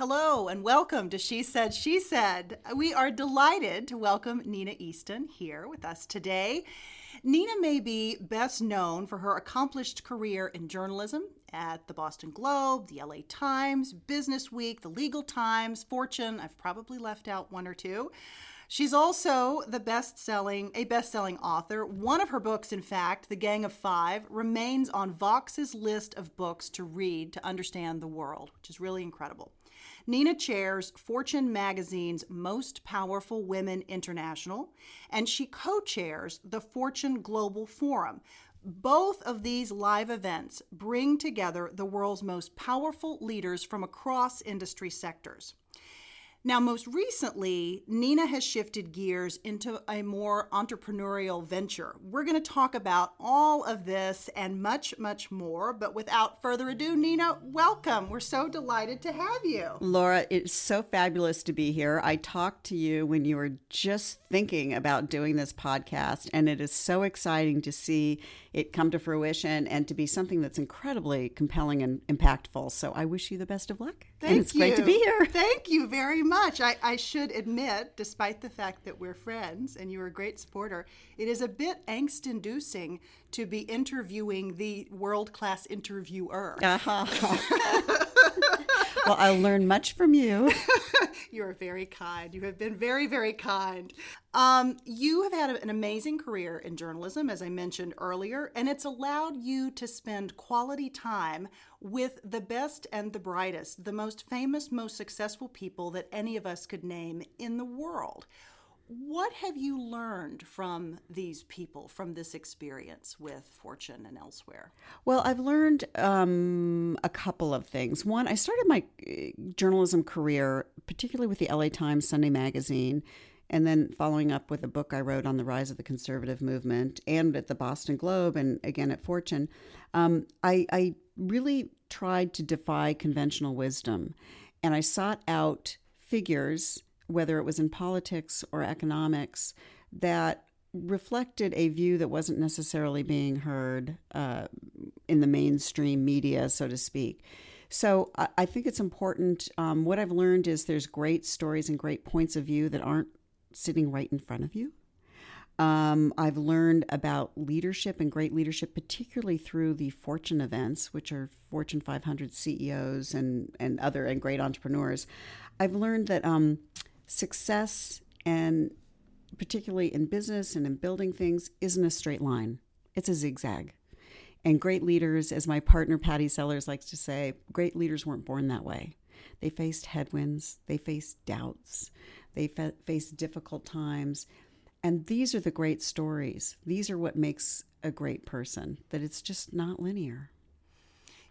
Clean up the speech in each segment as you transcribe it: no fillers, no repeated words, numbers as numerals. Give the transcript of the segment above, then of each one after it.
Hello and welcome to She Said, She Said. We are delighted to welcome Nina Easton here with us today. Nina may be best known for her accomplished career in journalism at the Boston Globe, the LA Times, Business Week, the Legal Times, Fortune. I've probably left out one or two. She's also a best-selling author. One of her books, in fact, The Gang of Five, remains on Vox's list of books to read to understand the world, which is really incredible. Nina chairs Fortune magazine's Most Powerful Women International, and she co-chairs the Fortune Global Forum. Both of these live events bring together the world's most powerful leaders from across industry sectors. Now, most recently, Nina has shifted gears into a more entrepreneurial venture. We're going to talk about all of this and much, much more. But without further ado, Nina, welcome. We're so delighted to have you. Laura, it's so fabulous to be here. I talked to you when you were just thinking about doing this podcast, and it is so exciting to see it come to fruition and to be something that's incredibly compelling and impactful. So I wish you the best of luck. Thank you. It's great to be here. Thank you very much. I should admit, despite the fact that we're friends and you're a great supporter, it is a bit angst-inducing to be interviewing the world-class interviewer. Well, I'll learn much from you. You are very kind. You have been very, very kind. You have had an amazing career in journalism, as I mentioned earlier, and it's allowed you to spend quality time with the best and the brightest, the most famous, most successful people that any of us could name in the world. What have you learned from these people, from this experience with Fortune and elsewhere? Well, I've learned a couple of things. One, I started my journalism career, particularly with the LA Times Sunday magazine, and then following up with a book I wrote on the rise of the conservative movement, and at the Boston Globe, and again at Fortune. I really tried to defy conventional wisdom, and I sought out figures, whether it was in politics or economics, that reflected a view that wasn't necessarily being heard in the mainstream media, so to speak. So I think it's important. What I've learned is there's great stories and great points of view that aren't sitting right in front of you. I've learned about leadership and great leadership, particularly through the Fortune events, which are Fortune 500 CEOs and great entrepreneurs. I've learned that success, and particularly in business and in building things, isn't a straight line. It's a zigzag. And great leaders, as my partner Patty Sellers likes to say, great leaders weren't born that way. They faced headwinds, they faced doubts, they faced difficult times. And these are the great stories. These are what makes a great person, that it's just not linear.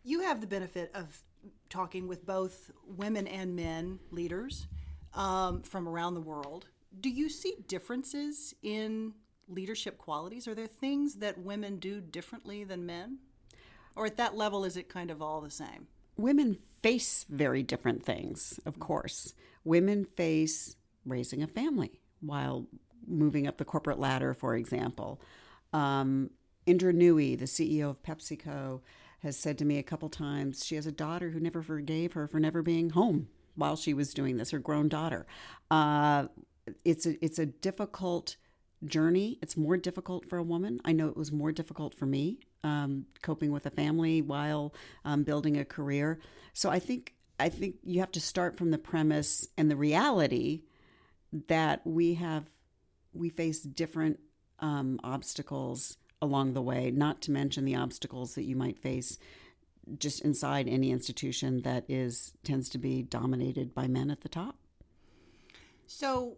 You have the benefit of talking with both women and men leaders from around the world. Do you see differences in leadership qualities? Are there things that women do differently than men? Or at that level, is it kind of all the same? Women face very different things, of course. Women face raising a family while moving up the corporate ladder, for example. Indra Nooyi, the CEO of PepsiCo, has said to me a couple times she has a daughter who never forgave her for never being home while she was doing this, her grown daughter. It's a difficult journey. It's more difficult for a woman. I know it was more difficult for me, coping with a family while building a career. So I think you have to start from the premise and the reality that we face different obstacles along the way, not to mention the obstacles that you might face just inside any institution that tends to be dominated by men at the top. So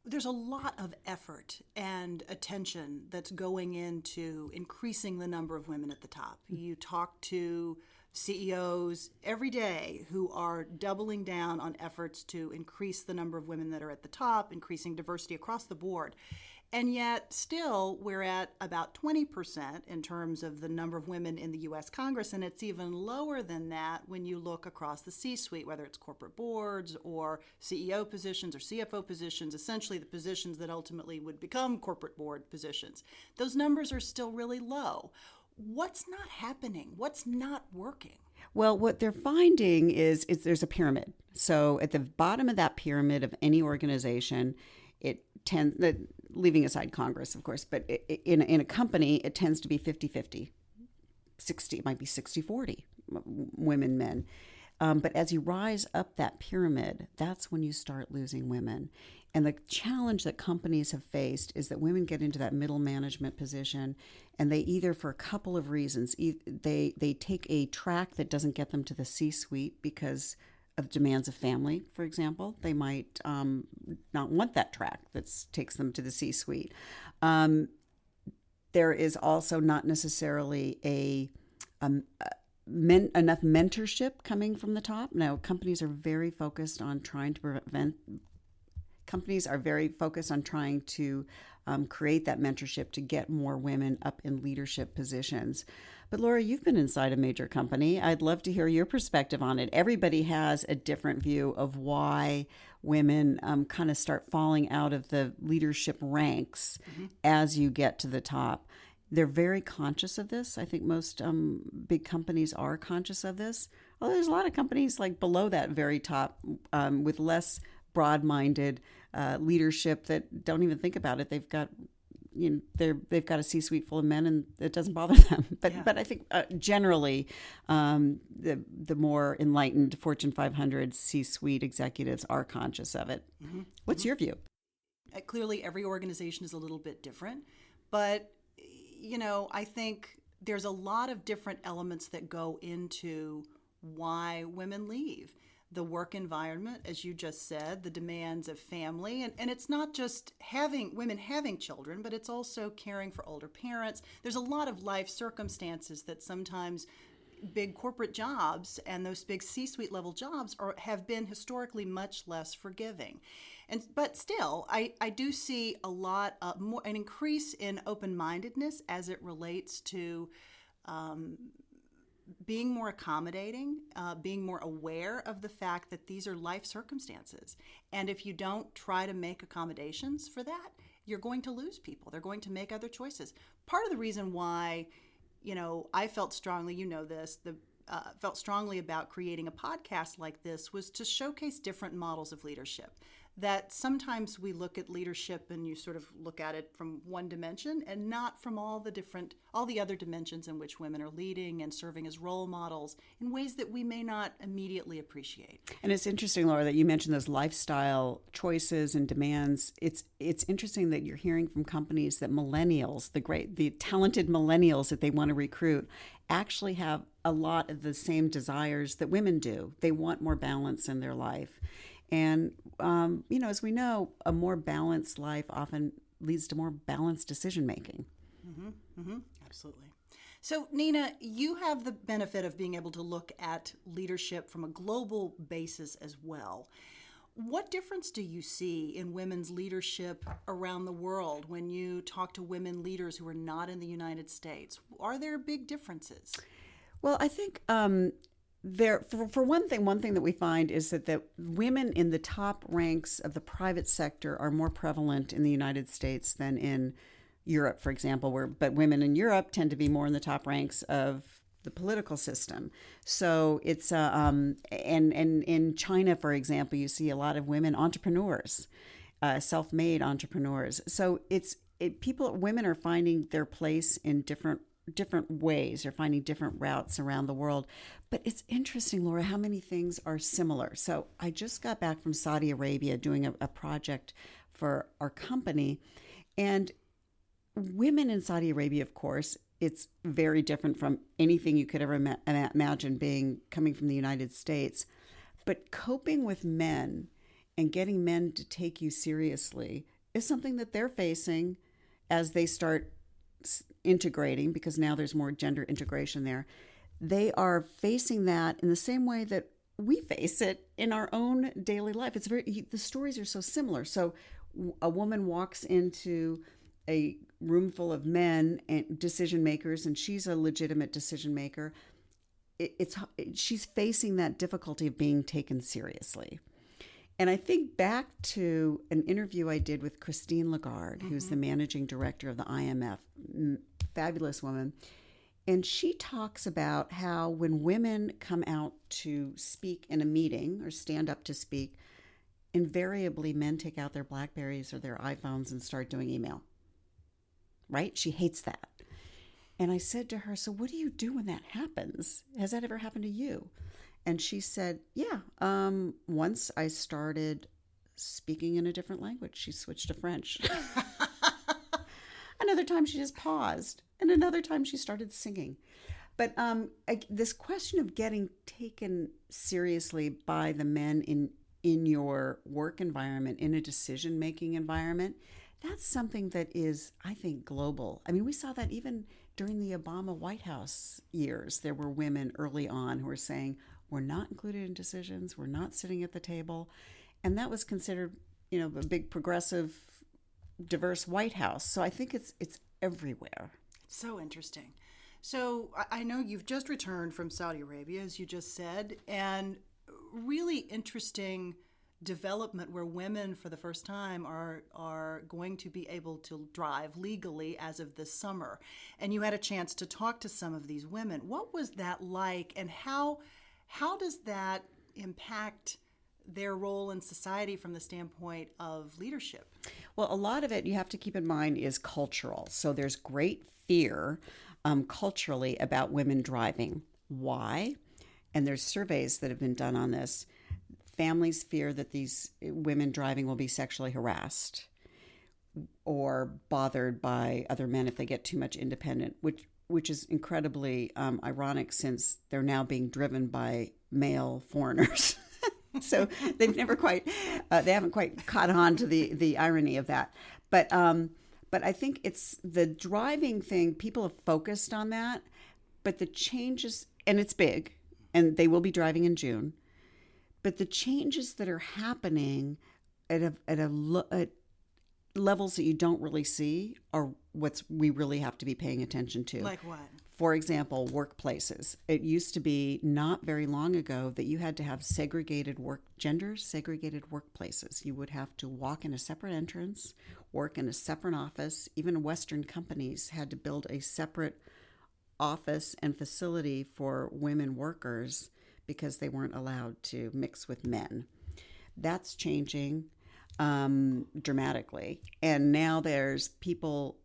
there's a lot of effort and attention that's going into increasing the number of women at the top. You talk to CEOs every day who are doubling down on efforts to increase the number of women that are at the top, increasing diversity across the board. And yet still we're at about 20% in terms of the number of women in the U.S. Congress, and it's even lower than that when you look across the C-suite, whether it's corporate boards or CEO positions or CFO positions, essentially the positions that ultimately would become corporate board positions. Those numbers are still really low. What's not happening? What's not working? Well, what they're finding is there's a pyramid. So at the bottom of that pyramid of any organization, it tends, leaving aside Congress, of course, but in a company, it tends to be 50-50. 60, it might be 60-40, women, men. But as you rise up that pyramid, that's when you start losing women. And the challenge that companies have faced is that women get into that middle management position, and they either, for a couple of reasons, they take a track that doesn't get them to the C-suite because of demands of family, for example. They might not want that track that takes them to the C-suite. There is also not necessarily enough mentorship coming from the top. Now, companies are very focused on trying to create that mentorship to get more women up in leadership positions. But Laura, you've been inside a major company. I'd love to hear your perspective on it. Everybody has a different view of why women kind of start falling out of the leadership ranks as you get to the top. They're very conscious of this. I think most big companies are conscious of this. Although there's a lot of companies like below that very top with less broad-minded leadership that don't even think about it. They've got, they've got a C-suite full of men, and it doesn't bother them. But I think generally, the more enlightened Fortune 500 C-suite executives are conscious of it. What's your view? Clearly, every organization is a little bit different, but I think there's a lot of different elements that go into why women leave. The work environment, as you just said, the demands of family, and it's not just women having children, but it's also caring for older parents. There's a lot of life circumstances that sometimes big corporate jobs and those big C-suite level jobs have been historically much less forgiving. But still, I do see a lot an increase in open-mindedness as it relates to being more accommodating, being more aware of the fact that these are life circumstances. And if you don't try to make accommodations for that, you're going to lose people. They're going to make other choices. Part of the reason why, I felt strongly, felt strongly about creating a podcast like this was to showcase different models of leadership. That sometimes we look at leadership and you sort of look at it from one dimension and not from all the other dimensions in which women are leading and serving as role models in ways that we may not immediately appreciate. And it's interesting, Laura, that you mentioned those lifestyle choices and demands. It's interesting that you're hearing from companies that millennials, the talented millennials that they want to recruit, actually have a lot of the same desires that women do. They want more balance in their life. And, as we know, a more balanced life often leads to more balanced decision-making. Absolutely. So, Nina, you have the benefit of being able to look at leadership from a global basis as well. What difference do you see in women's leadership around the world when you talk to women leaders who are not in the United States? Are there big differences? Well, I think for one thing that we find is that women in the top ranks of the private sector are more prevalent in the United States than in Europe, for example, but women in Europe tend to be more in the top ranks of the political system. So it's and in China, for example, you see a lot of women entrepreneurs, self-made entrepreneurs. So women are finding their place in different ways. They're finding different routes around the world. But it's interesting, Laura, how many things are similar. So I just got back from Saudi Arabia doing a project for our company. And women in Saudi Arabia, of course, it's very different from anything you could ever imagine coming from the United States. But coping with men and getting men to take you seriously is something that they're facing as they start integrating, because now there's more gender integration there. They are facing that in the same way that we face it in our own daily life. The stories are so similar. So a woman walks into a room full of men and decision makers, and she's a legitimate decision maker. She's facing that difficulty of being taken seriously. And I think back to an interview I did with Christine Lagarde, who's the managing director of the IMF, fabulous woman. And she talks about how when women come out to speak in a meeting or stand up to speak, invariably men take out their Blackberries or their iPhones and start doing email. Right? She hates that. And I said to her, so what do you do when that happens? Has that ever happened to you? And she said, yeah, once I started speaking in a different language. She switched to French. Another time she just paused. And another time she started singing. But this question of getting taken seriously by the men in your work environment, in a decision-making environment, that's something that is, I think, global. I mean, we saw that even during the Obama White House years. There were women early on who were saying, we're not included in decisions, we're not sitting at the table. And that was considered, a big progressive, diverse White House. So I think it's everywhere. It's so interesting. So I know you've just returned from Saudi Arabia, as you just said, and really interesting development where women for the first time are going to be able to drive legally as of this summer. And you had a chance to talk to some of these women. What was that like, and how does that impact their role in society from the standpoint of leadership? Well, a lot of it, you have to keep in mind, is cultural. So there's great fear culturally about women driving. Why? And there's surveys that have been done on this. Families fear that these women driving will be sexually harassed or bothered by other men if they get too much independent, which is incredibly ironic, since they're now being driven by male foreigners. So they haven't quite caught on to the irony of that. But I think it's the driving thing. People have focused on that, but the changes, and it's big, and they will be driving in June. But the changes that are happening at levels that you don't really see are what we really have to be paying attention to. Like what? For example, workplaces. It used to be not very long ago that you had to have segregated workplaces. You would have to walk in a separate entrance, work in a separate office. Even Western companies had to build a separate office and facility for women workers because they weren't allowed to mix with men. That's changing dramatically. And now there's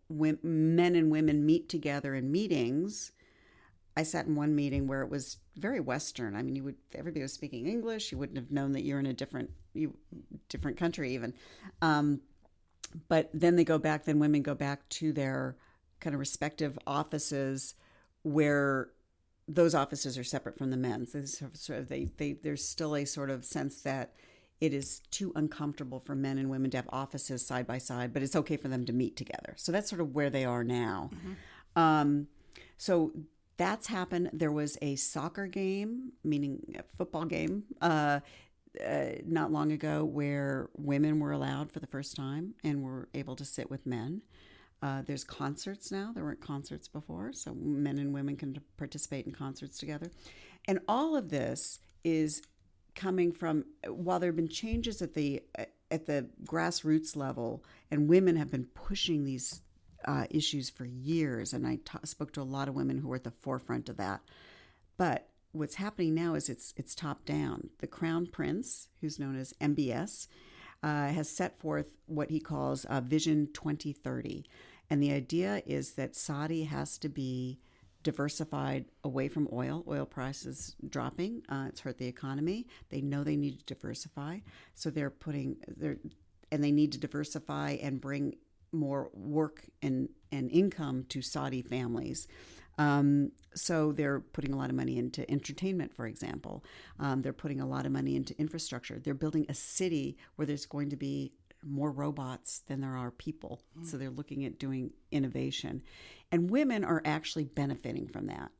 men and women meet together in meetings. I sat in one meeting where it was very Western. I mean, everybody was speaking English. You wouldn't have known that you're in a different country even. But then women go back to their kind of respective offices, where those offices are separate from the men's. There's still a sort of sense that it is too uncomfortable for men and women to have offices side by side, but it's okay for them to meet together. So that's sort of where they are now. Mm-hmm. So that's happened. There was a soccer game, meaning a football game, not long ago, where women were allowed for the first time and were able to sit with men. There's concerts now. There weren't concerts before, so men and women can participate in concerts together. And all of this is coming from, while there have been changes at the grassroots level, and women have been pushing these issues for years, and I spoke to a lot of women who were at the forefront of that. But what's happening now is it's top down. The Crown Prince, who's known as MBS, has set forth what he calls Vision 2030. And the idea is that Saudi has to be diversified away from oil. Oil prices dropping. It's hurt the economy. They know they need to diversify. So they need to diversify and bring more work and income to Saudi families. So they're putting a lot of money into entertainment, for example. They're putting a lot of money into infrastructure. They're building a city where there's going to be more robots than there are people. So they're looking at doing innovation. And women are actually benefiting from that.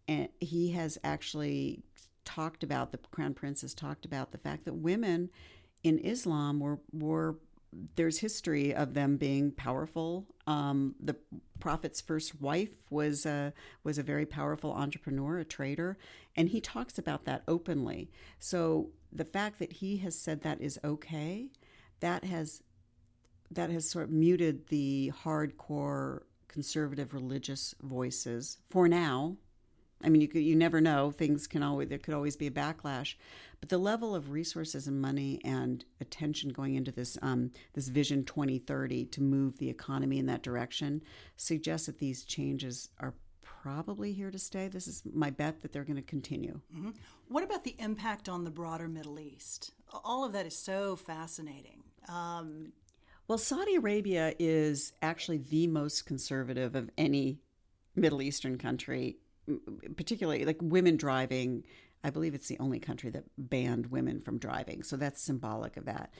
And he has actually talked about, the Crown Prince has talked about the fact that women in Islam were there's history of them being powerful. The Prophet's first wife was a very powerful entrepreneur, a trader, and he talks about that openly. So the fact that he has said that is okay, that has sort of muted the hardcore conservative religious voices for now. I mean, you never know. There could always be a backlash, but the level of resources and money and attention going into this this Vision 2030 to move the economy in that direction suggests that these changes are probably here to stay. This is my bet that they're going to continue. Mm-hmm. What about the impact on the broader Middle East? All of that is so fascinating. Well, Saudi Arabia is actually the most conservative of any Middle Eastern country, particularly like women driving. I believe it's the only country that banned women from driving. So that's symbolic of that.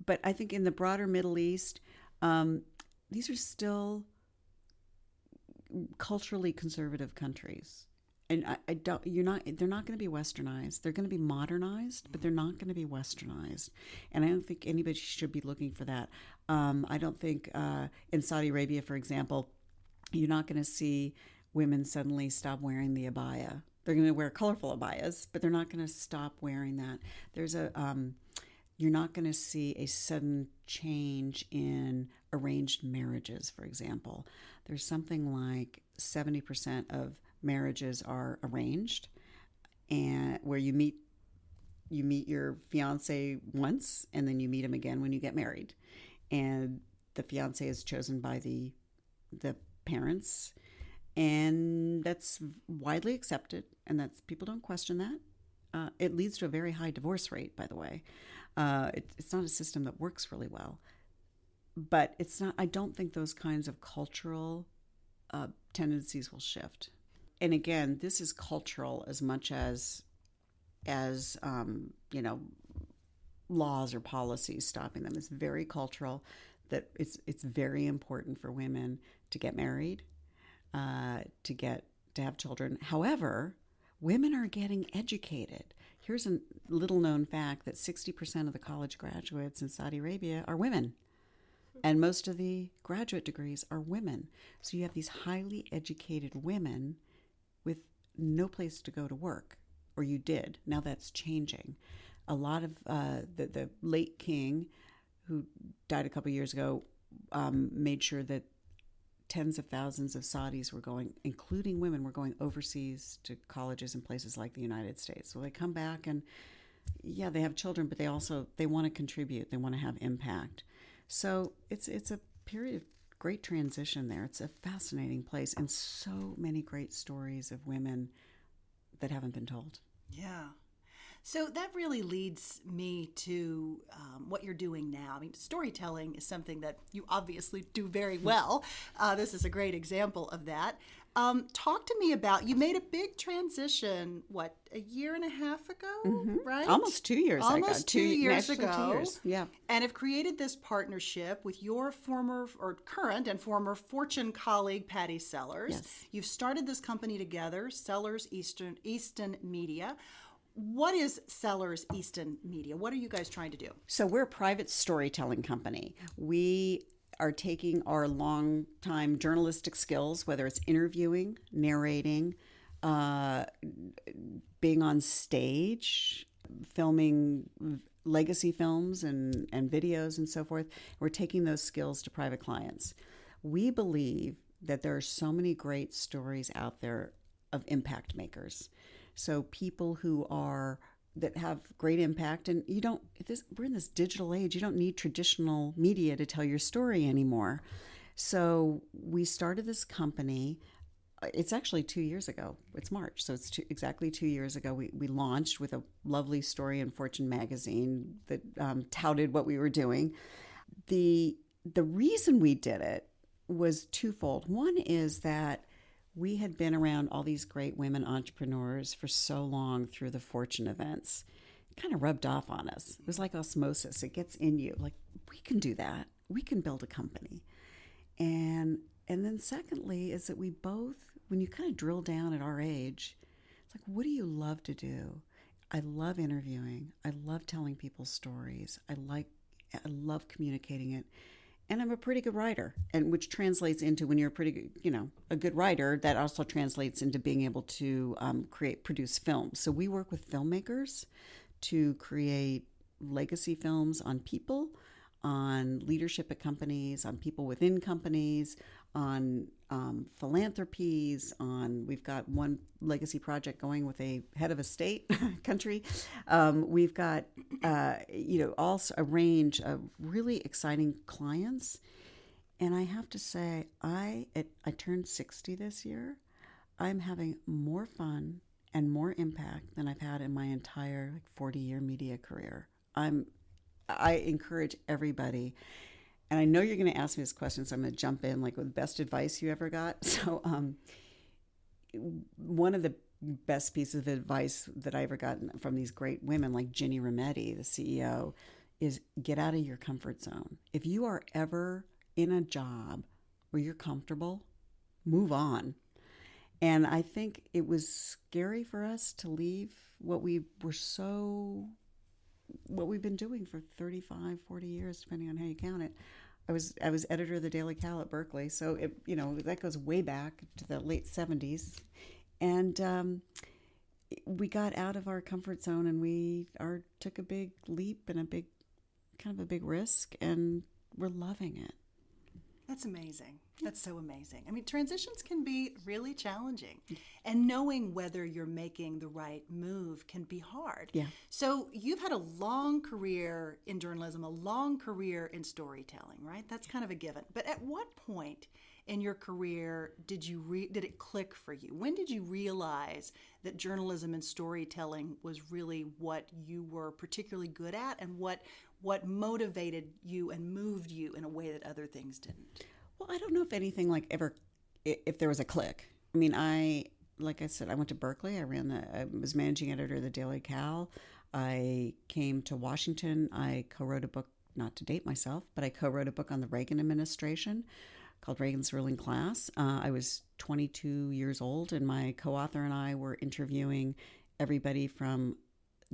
But I think in the broader Middle East, these are still culturally conservative countries. And they're not going to be westernized. They're going to be modernized, but they're not going to be westernized. And I don't think anybody should be looking for that. I don't think in Saudi Arabia, for example, you're not going to see women suddenly stop wearing the abaya. They're going to wear colorful abayas, but they're not going to stop wearing that. You're not going to see a sudden change in arranged marriages, for example. There's something like 70% of marriages are arranged, and where you meet your fiance once, and then you meet him again when you get married, and the fiance is chosen by the parents, and that's widely accepted, and that's people don't question that. It leads to a very high divorce rate, by the way. It's not a system that works really well, but it's not. I don't think those kinds of cultural tendencies will shift. And again, this is cultural as much as laws or policies stopping them. It's very cultural. That it's very important for women to get married, to have children. However, women are getting educated. Here's a little known fact that 60% of the college graduates in Saudi Arabia are women. And most of the graduate degrees are women. So you have these highly educated women with no place to go to work, or you did. Now that's changing. A lot of the late king, who died a couple of years ago, made sure that tens of thousands of Saudis were going, including women, were going overseas to colleges in places like the United States. So they come back and, yeah, they have children, but they want to contribute. They want to have impact. So it's a period of great transition there. It's a fascinating place, and so many great stories of women that haven't been told. Yeah. So that really leads me to what you're doing now. I mean, storytelling is something that you obviously do very well. This is a great example of that. Talk to me about, you made a big transition, a year and a half ago, right? Almost 2 years ago. Almost 2 years ago. 2 years, yeah. And have created this partnership with your current and former Fortune colleague, Patty Sellers. Yes. You've started this company together, Sellers Easton Media. What is Sellers Easton Media? What are you guys trying to do? So we're a private storytelling company. We are taking our long-time journalistic skills, whether it's interviewing, narrating, being on stage, filming legacy films and videos and so forth. We're taking those skills to private clients. We believe that there are so many great stories out there of impact makers. So people that have great impact, and we're in this digital age. You don't need traditional media to tell your story anymore. So we started this company. It's actually 2 years ago. It's March, so it's exactly 2 years ago. We launched with a lovely story in Fortune magazine that touted what we were doing. The reason we did it was twofold. One is that we had been around all these great women entrepreneurs for so long through the Fortune events. It kind of rubbed off on us. It was like osmosis. It gets in you. Like, we can do that. We can build a company. And then secondly is that we both, when you kind of drill down at our age, it's like, what do you love to do? I love interviewing. I love telling people's stories. I love communicating it. And I'm a pretty good writer, and which translates into, when you're a good writer, that also translates into being able to produce films. So we work with filmmakers to create legacy films on people, on leadership at companies, on people within companies, on philanthropies, we've got one legacy project going with a head of a state country. We've got, also a range of really exciting clients. And I have to say, I turned 60 this year. I'm having more fun and more impact than I've had in my entire 40-year media career. I encourage everybody, and I know you're going to ask me this question, so I'm going to jump in with best advice you ever got. So one of the best pieces of advice that I ever got from these great women like Ginny Rometty, the CEO, is get out of your comfort zone. If you are ever in a job where you're comfortable, move on. And I think it was scary for us to leave what we've been doing for 35, 40 years, depending on how you count it. I was editor of the Daily Cal at Berkeley, so that goes way back to the late 70s. And we got out of our comfort zone, and we took a big leap and a big risk, and we're loving it. That's amazing. That's so amazing. I mean, transitions can be really challenging, and knowing whether you're making the right move can be hard. Yeah. So you've had a long career in journalism, a long career in storytelling, right? That's kind of a given. But at what point in your career did it click for you? When did you realize that journalism and storytelling was really what you were particularly good at, and what motivated you and moved you in a way that other things didn't? Well, I don't know if anything if there was a click. I mean, like I said, I went to Berkeley. I was managing editor of the Daily Cal. I came to Washington. I co-wrote a book, not to date myself, but I co-wrote a book on the Reagan administration called Reagan's Ruling Class. I was 22 years old, and my co-author and I were interviewing everybody from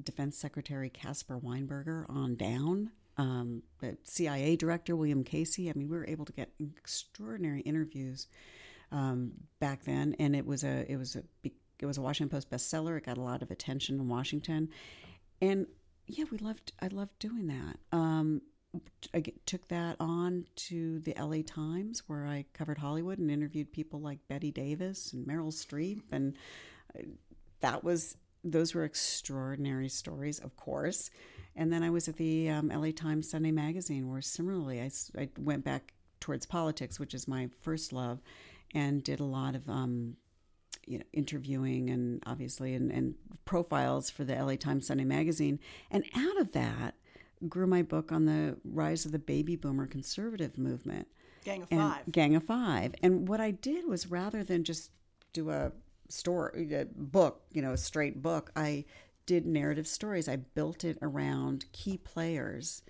Defense Secretary Caspar Weinberger on down, the CIA Director William Casey. I mean, we were able to get extraordinary interviews back then, and it was a Washington Post bestseller. It got a lot of attention in Washington, and yeah, I loved doing that. I took that on to the LA Times, where I covered Hollywood and interviewed people like Bette Davis and Meryl Streep, and those were extraordinary stories, of course. And then I was at the LA Times Sunday Magazine, where similarly I went back towards politics, which is my first love, and did a lot of interviewing and obviously and profiles for the LA Times Sunday Magazine. And out of that grew my book on the rise of the baby boomer conservative movement. Gang of Five. And what I did was, rather than just do a book, a straight book, I did narrative stories. I built it around key players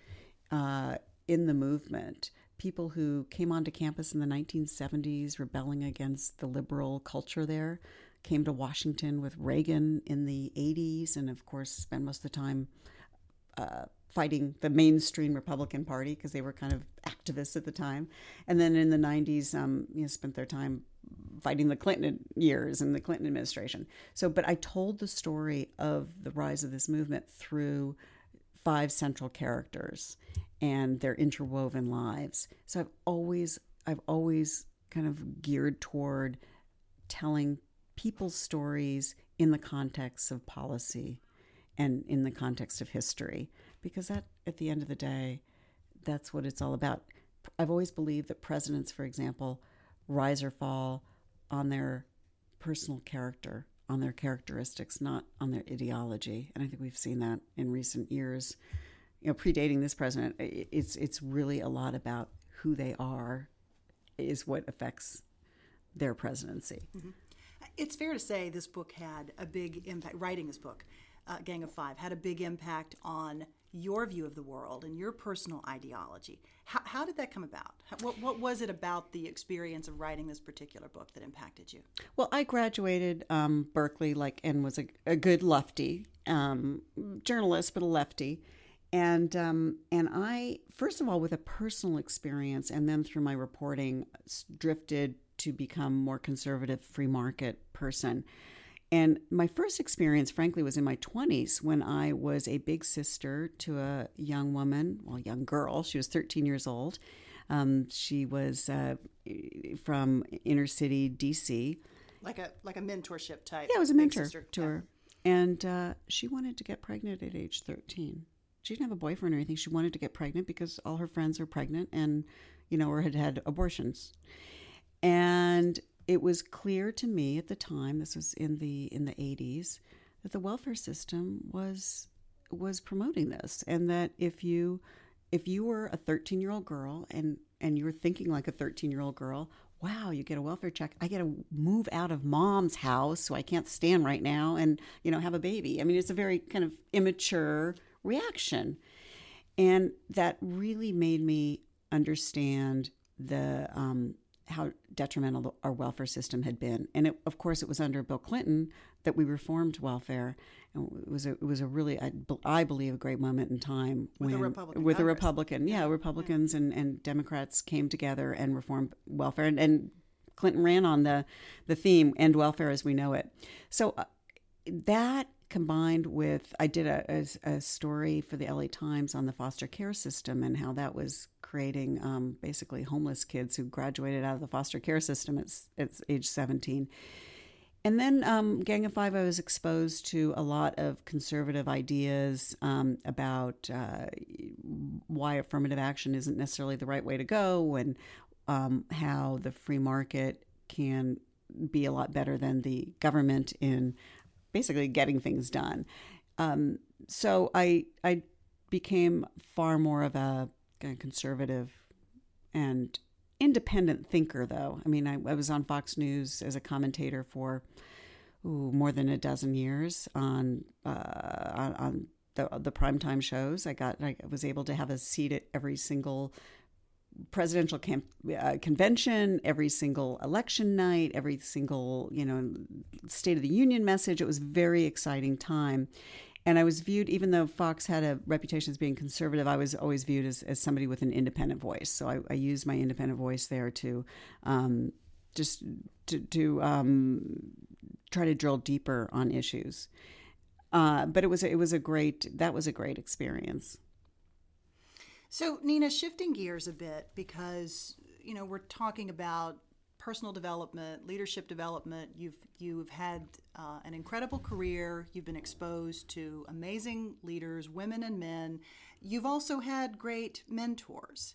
in the movement, people who came onto campus in the 1970s rebelling against the liberal culture there, came to Washington with Reagan in the 80s, and of course spent most of the time fighting the mainstream Republican Party because they were kind of activists at the time. And then in the 90s, spent their time fighting the Clinton years and the Clinton administration. But I told the story of the rise of this movement through 5 central characters and their interwoven lives. So I've always kind of geared toward telling people's stories in the context of policy and in the context of history, because that, at the end of the day, that's what it's all about. I've always believed that presidents, for example, rise or fall on their personal character, on their characteristics, not on their ideology. And I think we've seen that in recent years. Predating this president, it's really a lot about who they are is what affects their presidency. Mm-hmm. It's fair to say this book had a big impact. Writing this book, Gang of Five, had a big impact on your view of the world and your personal ideology. How did that come about? What was it about the experience of writing this particular book that impacted you? Well, I graduated Berkeley and was a good lefty, journalist, but a lefty. And I, first of all, with a personal experience, and then through my reporting, drifted to become more conservative, free market person. And my first experience, frankly, was in my 20s when I was a big sister to a young woman, well, young girl. She was 13 years old. She was from inner city DC. Like a mentorship type. Yeah, I was a big mentor sister. to Yeah. her. And she wanted to get pregnant at age 13. She didn't have a boyfriend or anything. She wanted to get pregnant because all her friends were pregnant and, or had had abortions. And it was clear to me at the time, this was in the 80s, that the welfare system was promoting this, and that if you were a 13-year-old girl and you were thinking like a 13-year-old girl, wow, you get a welfare check. I get to move out of mom's house, so I can't stand right now, and have a baby. I mean, it's a very kind of immature reaction, and that really made me understand the how detrimental our welfare system had been. And of course, it was under Bill Clinton that we reformed welfare. And it was a really, I believe, a great moment in time With a Republican Republicans and Democrats came together and reformed welfare. And Clinton ran on the theme, end welfare as we know it. So that combined with, I did a story for the LA Times on the foster care system and how that was creating basically homeless kids who graduated out of the foster care system at age 17. And then Gang of Five, I was exposed to a lot of conservative ideas about why affirmative action isn't necessarily the right way to go, and how the free market can be a lot better than the government in basically getting things done. So I became far more of a conservative and independent thinker, though. I mean, I was on Fox News as a commentator for more than a dozen years on the primetime shows. I was able to have a seat at every single presidential convention, every single election night, every single State of the Union message. It was a very exciting time. And I was viewed, even though Fox had a reputation as being conservative, I was always viewed as somebody with an independent voice. So I used my independent voice there to just to try to drill deeper on issues. But that was a great experience. So, Nina, shifting gears a bit, because we're talking about personal development, leadership development. You've had an incredible career. You've been exposed to amazing leaders, women and men. You've also had great mentors.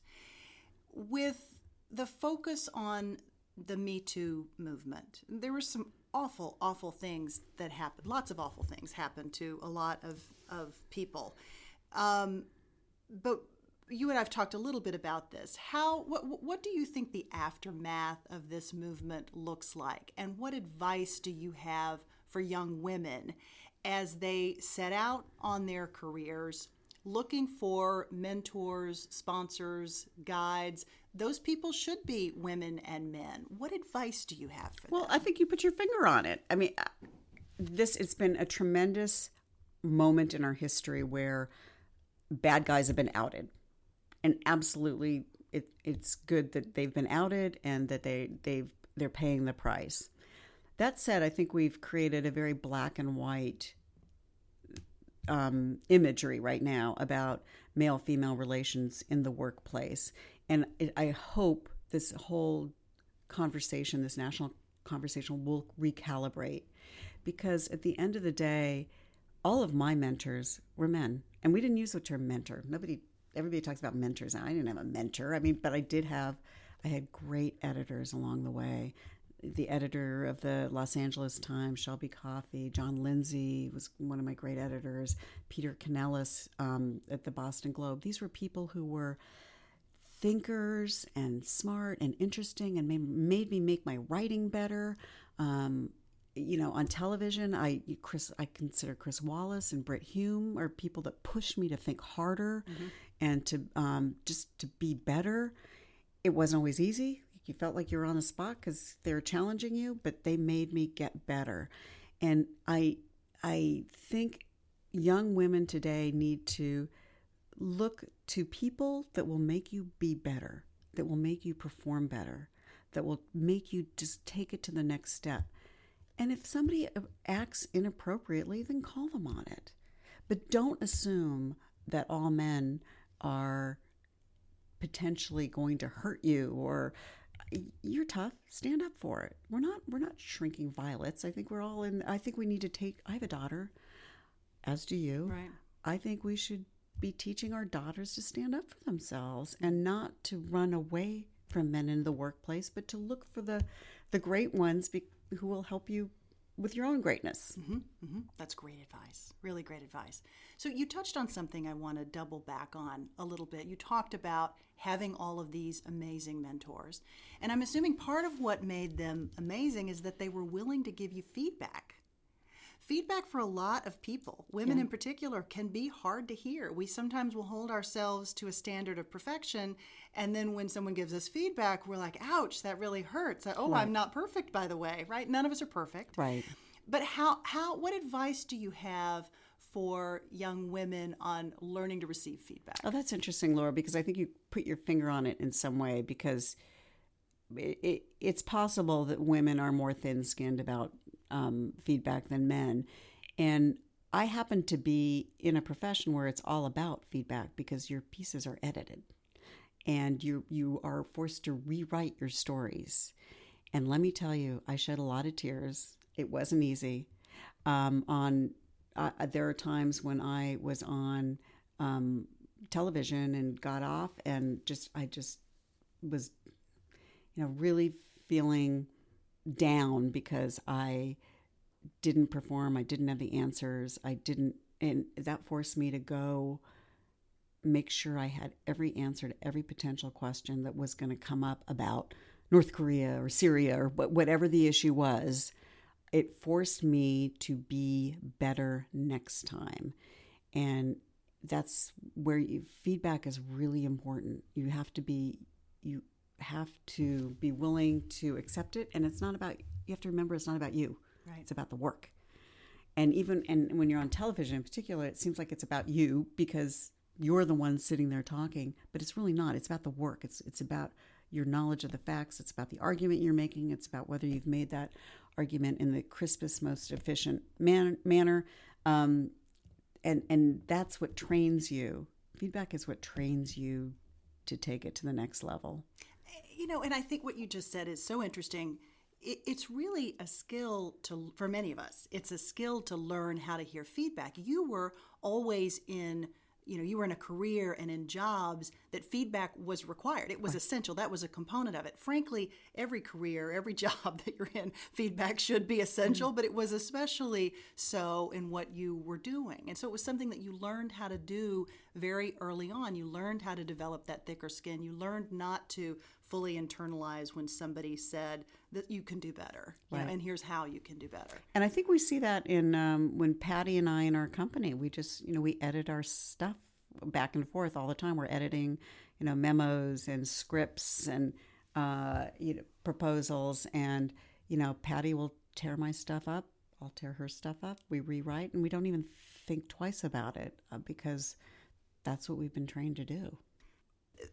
With the focus on the Me Too movement, there were some awful, awful things that happened. Lots of awful things happened to a lot of people. But you and I have talked a little bit about this. What do you think the aftermath of this movement looks like? And what advice do you have for young women as they set out on their careers, looking for mentors, sponsors, guides? Those people should be women and men. What advice do you have for them? Well, I think you put your finger on it. I mean, it's been a tremendous moment in our history where bad guys have been outed. And absolutely, it's good that they've been outed and that they're paying the price. That said, I think we've created a very black and white imagery right now about male-female relations in the workplace. And I hope this whole conversation, this national conversation, will recalibrate. Because at the end of the day, all of my mentors were men. And we didn't use the term mentor. Everybody talks about mentors now. I didn't have a mentor. I mean, but I had great editors along the way. The editor of the Los Angeles Times, Shelby Coffey, John Lindsay was one of my great editors, Peter Canellis at the Boston Globe. These were people who were thinkers and smart and interesting and made me make my writing better. On television, I consider Chris Wallace and Britt Hume are people that pushed me to think harder and to just to be better. It wasn't always easy. You felt like you were on the spot because they were challenging you, but they made me get better. And I think young women today need to look to people that will make you be better, that will make you perform better, that will make you just take it to the next step. And if somebody acts inappropriately, then call them on it. But don't assume that all men are potentially going to hurt you, or you're tough, stand up for it. We're not shrinking violets. I think we're all in. I think we need to take, I have a daughter, as do you. Right. I think we should be teaching our daughters to stand up for themselves and not to run away from men in the workplace, but to look for the great ones who will help you with your own greatness. That's great advice. Really great advice. So you touched on something I want to double back on a little bit. You talked about having all of these amazing mentors. And I'm assuming part of what made them amazing is that they were willing to give you feedback. Feedback for a lot of people, women in particular, can be hard to hear. We sometimes will hold ourselves to a standard of perfection, and then when someone gives us feedback, we're like, ouch, that really hurts. Oh, right. I'm not perfect, by the way, right? None of us are perfect. Right. But what advice do you have for young women on learning to receive feedback? Oh, that's interesting, Laura, because I think you put your finger on it in some way, because it's possible that women are more thin-skinned about feedback than men. And I happen to be in a profession where it's all about feedback, because your pieces are edited and you are forced to rewrite your stories. And let me tell you, I shed a lot of tears. It wasn't easy. There are times when I was on television and got off, and I just was, really feeling down because I didn't perform. I didn't have the answers. And that forced me to go make sure I had every answer to every potential question that was going to come up about North Korea or Syria or whatever the issue was. It forced me to be better next time. And that's where feedback is really important. You have to be willing to accept it. And you have to remember, it's not about you. Right. It's about the work. And when you're on television in particular, it seems like it's about you because you're the one sitting there talking, but it's really not. It's about the work. It's about your knowledge of the facts. It's about the argument you're making. It's about whether you've made that argument in the crispest, most efficient manner. And that's what trains you. Feedback is what trains you to take it to the next level. And I think what you just said is so interesting. It's really a skill for many of us. It's a skill to learn how to hear feedback. You were always you were in a career and in jobs that feedback was required. It was essential. That was a component of it. Frankly, every career, every job that you're in, feedback should be essential, but it was especially so in what you were doing. And so it was something that you learned how to do very early on. You learned how to develop that thicker skin. You learned not to fully internalize when somebody said that you can do better, and here's how you can do better. And I think we see that in when Patty and I in our company, we just, we edit our stuff back and forth all the time. We're editing, memos and scripts and, proposals. And, Patty will tear my stuff up. I'll tear her stuff up. We rewrite, and we don't even think twice about it because that's what we've been trained to do.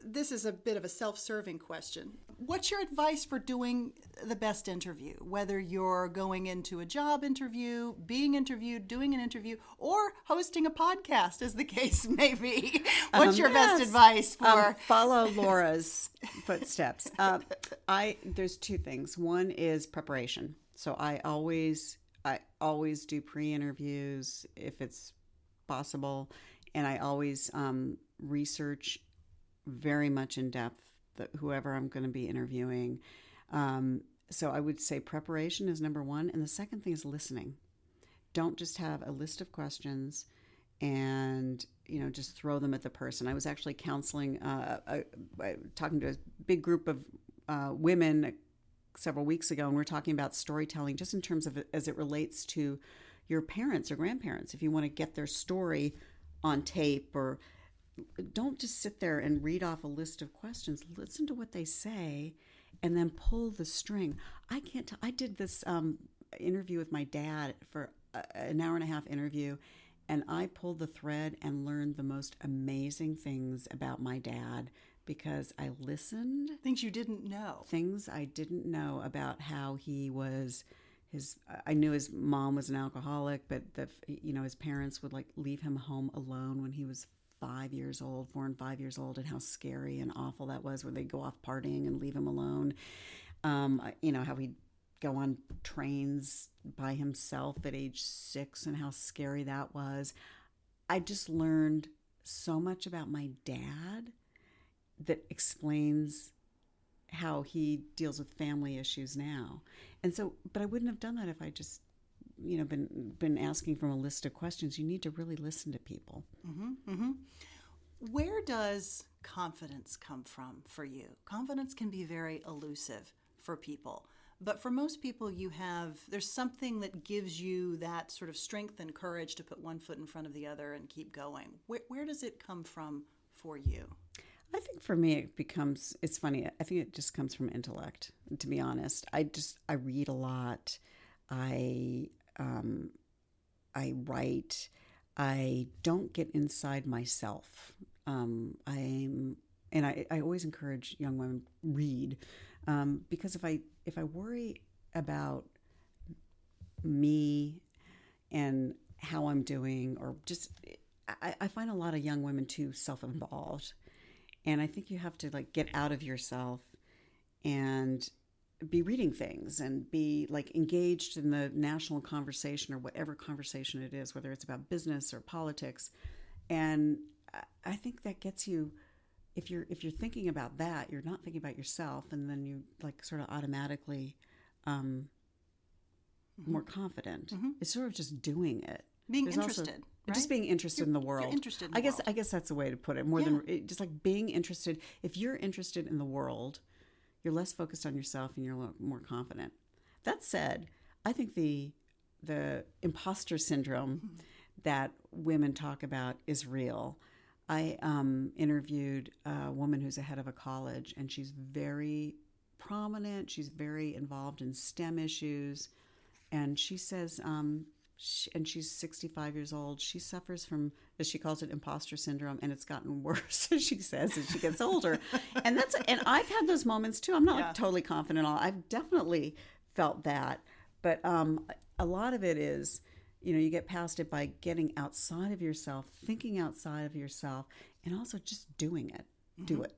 This is a bit of a self-serving question. What's your advice for doing the best interview? Whether you're going into a job interview, being interviewed, doing an interview, or hosting a podcast, as the case may be. What's your best advice for... follow Laura's footsteps. There's two things. One is preparation. So I always do pre-interviews if it's possible, and I always research very much in depth whoever I'm going to be interviewing. So I would say preparation is number one. And the second thing is listening. Don't just have a list of questions and, just throw them at the person. I was actually counseling, talking to a big group of women several weeks ago, and we're talking about storytelling just in terms of as it relates to your parents or grandparents. If you want to get their story on tape, or don't just sit there and read off a list of questions. Listen to what they say and then pull the string. I did this interview with my dad for an hour and a half interview, and I pulled the thread and learned the most amazing things about my dad because I listened. Things you didn't know. Things I didn't know about how he was I knew his mom was an alcoholic, but his parents would like leave him home alone when he was 5 years old, 4 and 5 years old, and how scary and awful that was, where they'd go off partying and leave him alone. How he'd go on trains by himself at age 6 and how scary that was. I just learned so much about my dad that explains how he deals with family issues now. And so, but I wouldn't have done that if I just, been asking from a list of questions. You need to really listen to people. Mm-hmm, mm-hmm. Where does confidence come from for you? Confidence can be very elusive for people. But for most people, there's something that gives you that sort of strength and courage to put one foot in front of the other and keep going. Where does it come from for you? I think for me, it's funny. I think it just comes from intellect, to be honest. I read a lot. I write. I don't get inside myself. I always encourage young women read, because if I worry about me and how I'm doing, or just I find a lot of young women too self-involved, and I think you have to like get out of yourself and be reading things and be like engaged in the national conversation or whatever conversation it is, whether it's about business or politics. And I think that gets you, if you're thinking about that, you're not thinking about yourself, and then you like sort of automatically more confident. Mm-hmm. It's sort of just doing it. Being interested. Right? Just being interested in the world. You're interested in the world. I guess that's the way to put it. More than just like being interested. If you're interested in the world, you're less focused on yourself and you're more confident. That said, I think the imposter syndrome that women talk about is real. I interviewed a woman who's the head of a college, and she's very prominent. She's very involved in STEM issues. And she says, and she's 65 years old, she suffers from, as she calls it, imposter syndrome, and it's gotten worse, as she says, as she gets older. And I've had those moments too. I'm not like totally confident at all. I've definitely felt that. But a lot of it is, you get past it by getting outside of yourself, thinking outside of yourself, and also just doing it. Mm-hmm. Do it.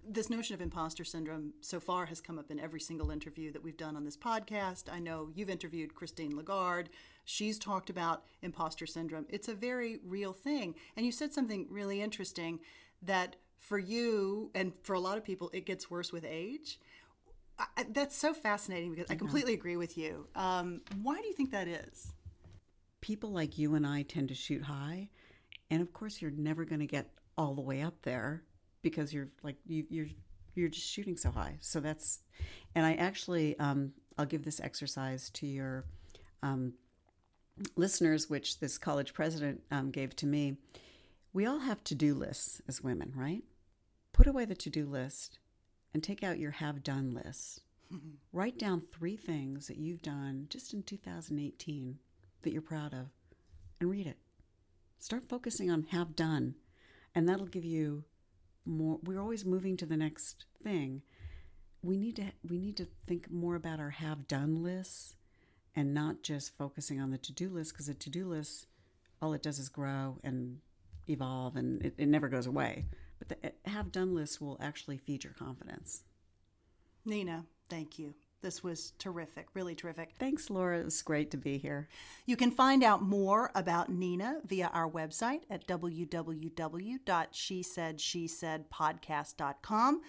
This notion of imposter syndrome so far has come up in every single interview that we've done on this podcast. I know you've interviewed Christine Lagarde. She's talked about imposter syndrome. It's a very real thing. And you said something really interesting, that for you and for a lot of people, it gets worse with age. That's so fascinating, because I completely agree with you. Why do you think that is? People like you and I tend to shoot high. And of course, you're never going to get all the way up there, because you're like you're just shooting so high. So that's, and I actually I'll give this exercise to your listeners, which this college president gave to me. We all have to-do lists as women, right? Put away the to-do list and take out your have-done list. Mm-hmm. Write down 3 things that you've done just in 2018 that you're proud of, and read it. Start focusing on have done, and that'll give you more. We're always moving to the next thing. We need to think more about our have done lists, and not just focusing on the to-do list, because the to-do list, all it does is grow and evolve, and it never goes away. But the have done list will actually feed your confidence. Nina, thank you. This was terrific, really terrific. Thanks, Laura. It was great to be here. You can find out more about Nina via our website at www.shesaidshesaidpodcast.com.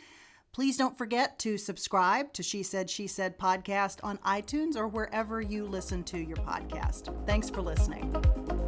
Please don't forget to subscribe to She Said, She Said podcast on iTunes or wherever you listen to your podcast. Thanks for listening.